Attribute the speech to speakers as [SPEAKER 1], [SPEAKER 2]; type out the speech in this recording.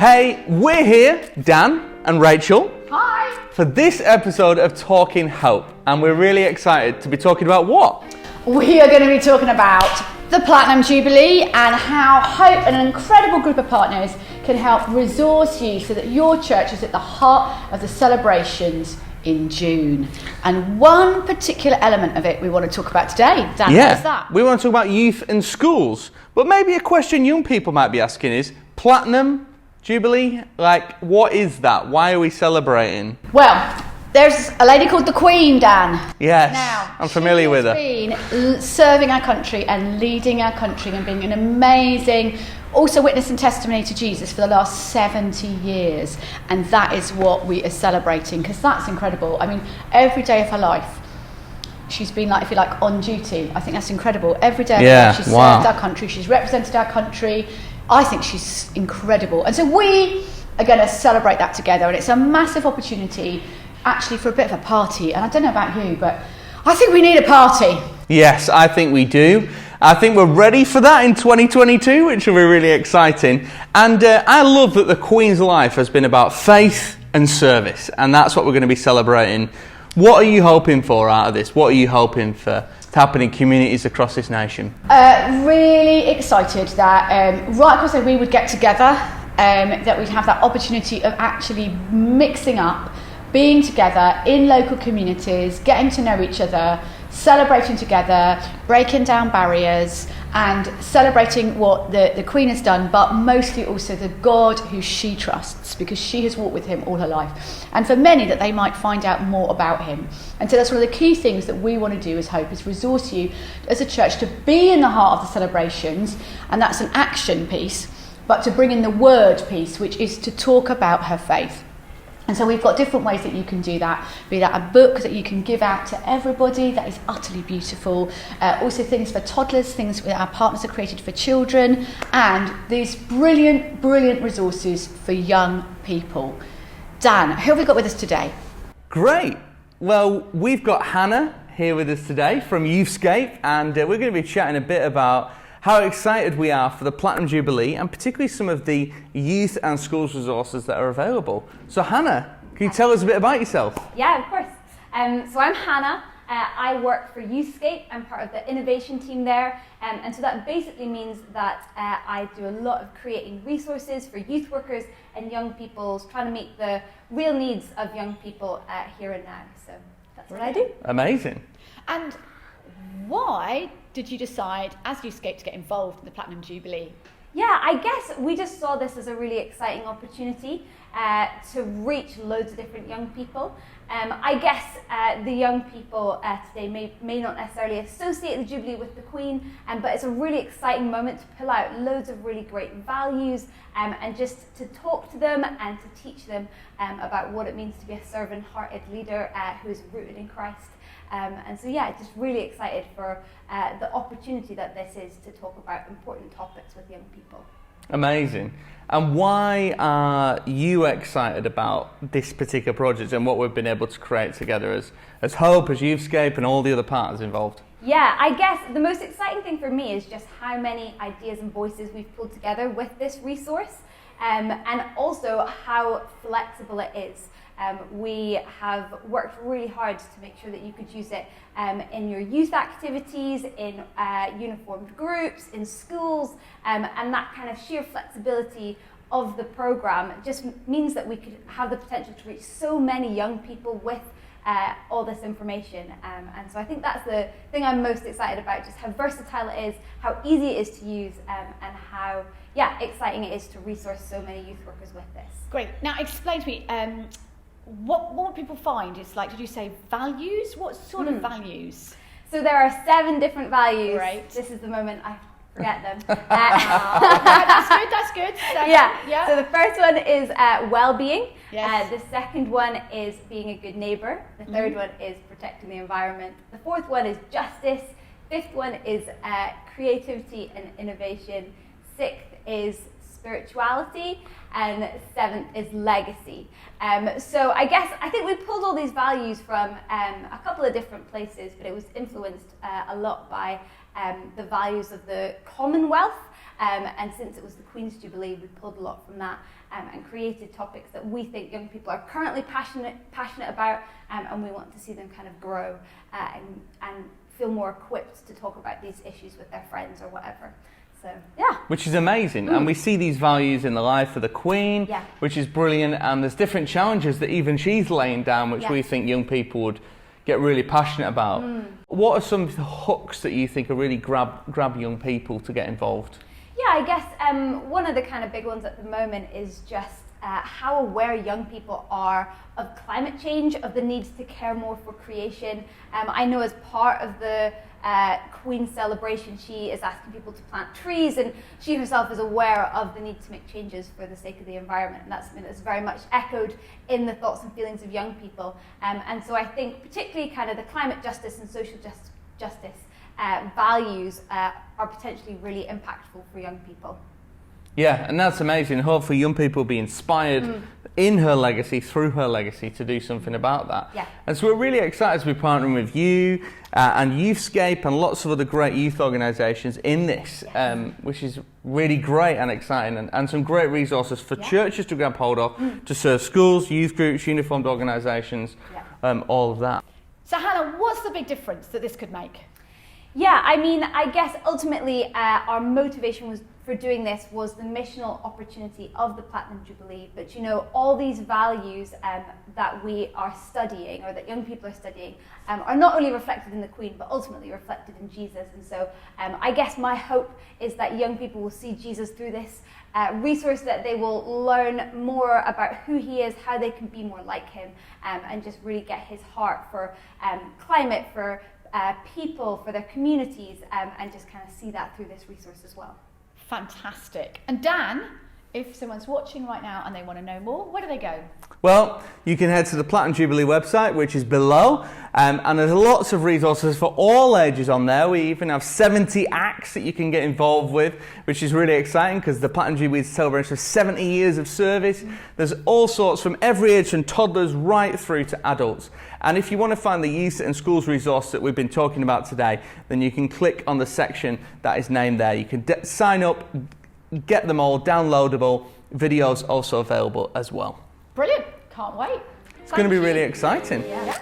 [SPEAKER 1] Hey, we're here, Dan and Rachel.
[SPEAKER 2] Hi!
[SPEAKER 1] For this episode of Talking Hope, and we're really excited to be talking about what?
[SPEAKER 2] We are going to be talking about the Platinum Jubilee and how Hope and an incredible group of partners can help resource you so that your church is at the heart of the celebrations in June. And one particular element of it we want to talk about today. Dan, what is that?
[SPEAKER 1] We want to talk about youth and schools. But maybe a question young people might be asking is, Platinum Jubilee, like what is that? Why are we celebrating?
[SPEAKER 2] Well, there's a lady called the Queen, Dan.
[SPEAKER 1] Yes,
[SPEAKER 2] now,
[SPEAKER 1] I'm familiar with her.
[SPEAKER 2] She's been serving our country and leading our country and being an amazing, also witness and testimony to Jesus for the last 70 years. And that is what we are celebrating, because that's incredible. I mean, every day of her life, she's been, like, if you like, on duty. I think that's incredible. Every day of her life, she's served our country, she's represented our country. I think she's incredible. And so we are going to celebrate that together. And it's a massive opportunity, actually, for a bit of a party. And I don't know about you, but I think we need a party.
[SPEAKER 1] Yes, I think we do. I think we're ready for that in 2022, which will be really exciting. And I love that the Queen's life has been about faith and service. And that's what we're going to be celebrating. What are you hoping for out of this? What are you hoping for to happen in communities across this nation?
[SPEAKER 2] Really excited that right across we would get together, that we'd have that opportunity of actually mixing up, being together in local communities, getting to know each other, celebrating together, breaking down barriers and celebrating what the Queen has done, but mostly also the God who she trusts, because she has walked with him all her life. And for many, that they might find out more about him. And so that's one of the key things that we want to do as Hope, is resource you as a church to be in the heart of the celebrations, and that's an action piece, but to bring in the word piece, which is to talk about her faith. And so we've got different ways that you can do that, be that a book that you can give out to everybody that is utterly beautiful, also things for toddlers, things that our partners have created for children, and these brilliant, brilliant resources for young people. Dan, who have we got with us today?
[SPEAKER 1] Great. Well, we've got Hannah here with us today from Youthscape, and we're going to be chatting a bit about how excited we are for the Platinum Jubilee, and particularly some of the youth and schools resources that are available. So Hannah, can you tell us a bit about yourself?
[SPEAKER 3] Yeah, of course. So I'm Hannah. I work for Youthscape. I'm part of the innovation team there. And so that basically means that I do a lot of creating resources for youth workers and young people, trying to meet the real needs of young people here and now. So that's what I do.
[SPEAKER 1] Amazing.
[SPEAKER 2] And why did you decide, as Youthscape, to get involved in the Platinum Jubilee?
[SPEAKER 3] Yeah, I guess we just saw this as a really exciting opportunity to reach loads of different young people. I guess the young people today may not necessarily associate the Jubilee with the Queen, but it's a really exciting moment to pull out loads of really great values and just to talk to them and to teach them about what it means to be a servant-hearted leader who is rooted in Christ. And so, yeah, just really excited for the opportunity that this is to talk about important topics with young people.
[SPEAKER 1] Amazing. And why are you excited about this particular project and what we've been able to create together as Hope, as Youthscape, and all the other partners involved?
[SPEAKER 3] Yeah, I guess the most exciting thing for me is just how many ideas and voices we've pulled together with this resource, and also how flexible it is. We have worked really hard to make sure that you could use it in your youth activities, in uniformed groups, in schools, and that kind of sheer flexibility of the programme just means that we could have the potential to reach so many young people with all this information. And so I think that's the thing I'm most excited about, just how versatile it is, how easy it is to use, and how exciting it is to resource so many youth workers with this.
[SPEAKER 2] Great. Now explain to me, what people find? It's like, did you say values? What sort of values?
[SPEAKER 3] So there are 7 different values.
[SPEAKER 2] Right.
[SPEAKER 3] This is the moment I forget them.
[SPEAKER 2] That's good.
[SPEAKER 3] Yeah. So the first one is well-being.
[SPEAKER 2] Yes.
[SPEAKER 3] The second one is being a good neighbour. The third one is protecting the environment. The fourth one is justice. Fifth one is creativity and innovation. Sixth is spirituality, and 7th is legacy. So I think we pulled all these values from a couple of different places, but it was influenced a lot by the values of the Commonwealth And since it was the Queen's Jubilee, we pulled a lot from that and created topics that we think young people are currently passionate about, and we want to see them kind of grow and feel more equipped to talk about these issues with their friends or whatever. So, yeah.
[SPEAKER 1] Which is amazing. And we see these values in the life of the Queen, which is brilliant. And there's different challenges that even she's laying down, which we think young people would get really passionate about. What are some of the hooks that you think are really grab young people to get involved?
[SPEAKER 3] Yeah, I guess one of the kind of big ones at the moment is just how aware young people are of climate change, of the need to care more for creation. I know as part of the Queen's celebration, she is asking people to plant trees, and she herself is aware of the need to make changes for the sake of the environment, and that's something that's very much echoed in the thoughts and feelings of young people. And so I think particularly kind of the climate justice and social justice values are potentially really impactful for young people.
[SPEAKER 1] Yeah, and that's amazing. Hopefully young people will be inspired in her legacy, through her legacy, to do something about that.
[SPEAKER 3] Yeah.
[SPEAKER 1] And so we're really excited to be partnering with you and Youthscape and lots of other great youth organisations in this, which is really great and exciting, and some great resources for churches to grab hold of, to serve schools, youth groups, uniformed organisations, all of that.
[SPEAKER 2] So Hannah, what's the big difference that this could make?
[SPEAKER 3] Yeah, I mean, I guess ultimately our motivation for doing this was the missional opportunity of the Platinum Jubilee. But you know, all these values that we are studying, or that young people are studying, are not only reflected in the Queen, but ultimately reflected in Jesus. And so I guess my hope is that young people will see Jesus through this resource, that they will learn more about who he is, how they can be more like him, and just really get his heart for climate, for people, for their communities, and just kind of see that through this resource as well.
[SPEAKER 2] Fantastic. And Dan, if someone's watching right now and they want to know more, where do they go?
[SPEAKER 1] Well, you can head to the Platinum Jubilee website, which is below, and there's lots of resources for all ages on there. We even have 70 acts that you can get involved with, which is really exciting because the Platinum Jubilee is a celebration of 70 years of service. There's all sorts from every age, from toddlers right through to adults. And if you want to find the youth and schools resource that we've been talking about today, then you can click on the section that is named there. You can sign up, get them all downloadable, videos also available as well.
[SPEAKER 2] Brilliant. Can't wait.
[SPEAKER 1] It's going to be really exciting.
[SPEAKER 2] Yeah.